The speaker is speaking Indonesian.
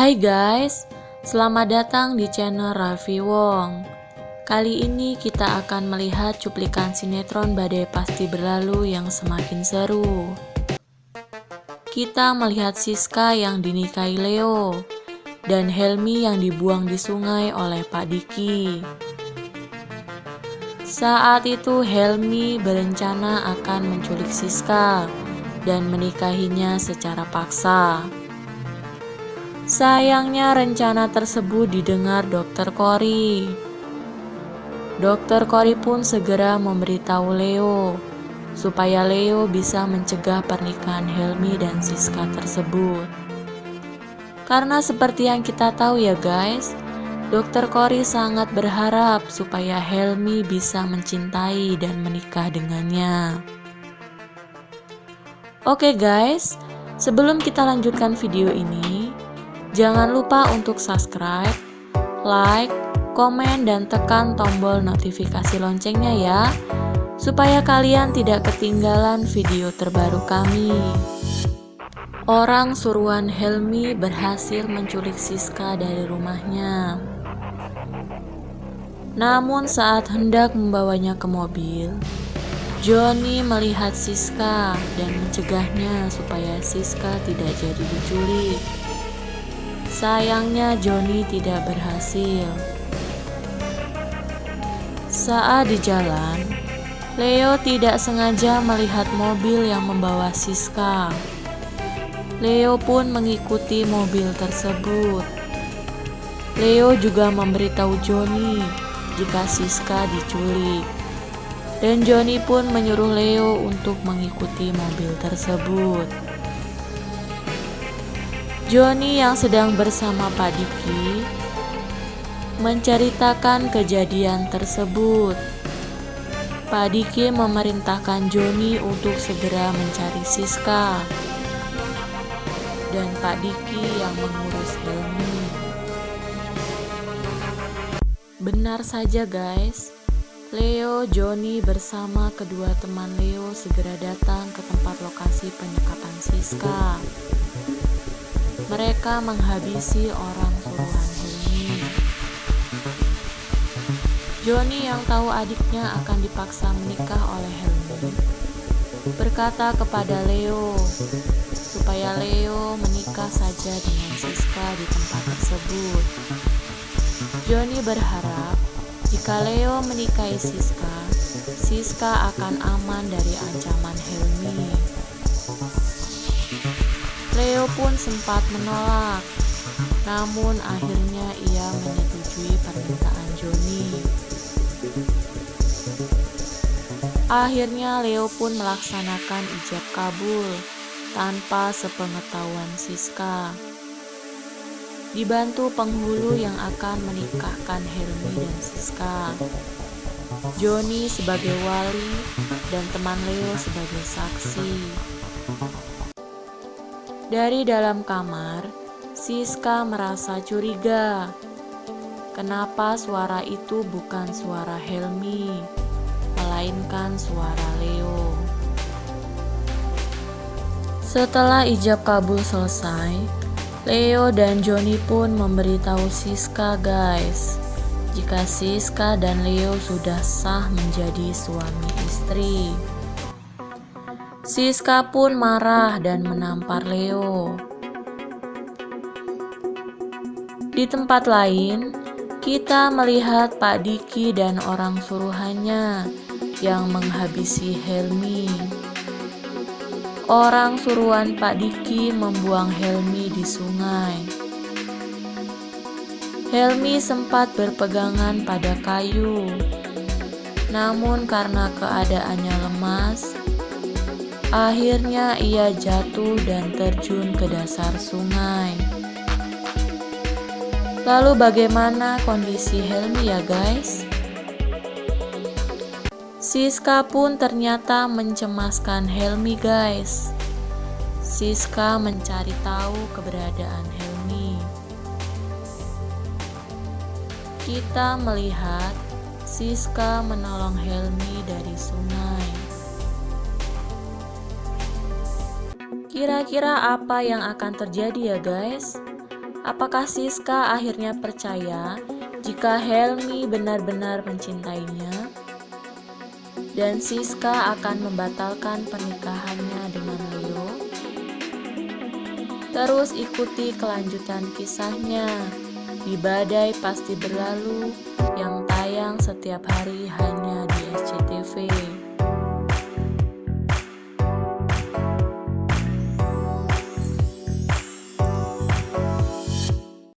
Hai guys, selamat datang di channel Raffi Wong. Kali ini kita akan melihat cuplikan sinetron Badai Pasti Berlalu yang semakin seru. Kita melihat Siska yang dinikahi Leo dan Helmi yang dibuang di sungai oleh Pak Diki. Saat itu Helmi berencana akan menculik Siska dan menikahinya secara paksa. Sayangnya rencana tersebut didengar Dokter Kori. Dokter Kori pun segera memberitahu Leo supaya Leo bisa mencegah pernikahan Helmi dan Siska tersebut. Karena seperti yang kita tahu ya guys, Dokter Kori sangat berharap supaya Helmi bisa mencintai dan menikah dengannya. Oke guys, sebelum kita lanjutkan video ini, jangan lupa untuk subscribe, like, komen, dan tekan tombol notifikasi loncengnya ya, supaya kalian tidak ketinggalan video terbaru kami. Orang suruhan Helmi berhasil menculik Siska dari rumahnya. Namun saat hendak membawanya ke mobil, Johnny melihat Siska dan mencegahnya supaya Siska tidak jadi diculik. Sayangnya Johnny tidak berhasil. Saat di jalan, Leo tidak sengaja melihat mobil yang membawa Siska. Leo pun mengikuti mobil tersebut. Leo juga memberitahu Johnny jika Siska diculik. Dan Johnny pun menyuruh Leo untuk mengikuti mobil tersebut. Johnny yang sedang bersama Pak Diki menceritakan kejadian tersebut. Pak Diki memerintahkan Johnny untuk segera mencari Siska, dan Pak Diki yang mengurus Helmi. Benar saja guys, Leo, Johnny bersama kedua teman Leo segera datang ke tempat lokasi penyekapan Siska. Mereka menghabisi orang suruhan Helmi. Johnny yang tahu adiknya akan dipaksa menikah oleh Helmi berkata kepada Leo supaya Leo menikah saja dengan Siska di tempat tersebut. Johnny berharap jika Leo menikahi Siska, Siska akan aman dari ancaman Helmi. Leo pun sempat menolak, namun akhirnya ia menyetujui permintaan Johnny. Akhirnya Leo pun melaksanakan ijab kabul tanpa sepengetahuan Siska. Dibantu penghulu yang akan menikahkan Helmi dan Siska. Johnny sebagai wali dan teman Leo sebagai saksi. Dari dalam kamar, Siska merasa curiga. Kenapa suara itu bukan suara Helmi, melainkan suara Leo. Setelah ijab kabul selesai, Leo dan Johnny pun memberitahu Siska guys, jika Siska dan Leo sudah sah menjadi suami istri. Siska pun marah dan menampar Leo. Di tempat lain, kita melihat Pak Diki dan orang suruhannya yang menghabisi Helmi. Orang suruhan Pak Diki membuang Helmi di sungai. Helmi sempat berpegangan pada kayu, namun karena keadaannya lemas, akhirnya ia jatuh dan terjun ke dasar sungai. Lalu bagaimana kondisi Helmi ya guys? Siska pun ternyata mencemaskan Helmi guys. Siska mencari tahu keberadaan Helmi. Kita melihat Siska menolong Helmi dari sungai. Kira-kira apa yang akan terjadi ya guys? Apakah Siska akhirnya percaya jika Helmi benar-benar mencintainya? Dan Siska akan membatalkan pernikahannya dengan Leo? Terus ikuti kelanjutan kisahnya di Badai Pasti Berlalu yang tayang setiap hari hanya di SCTV.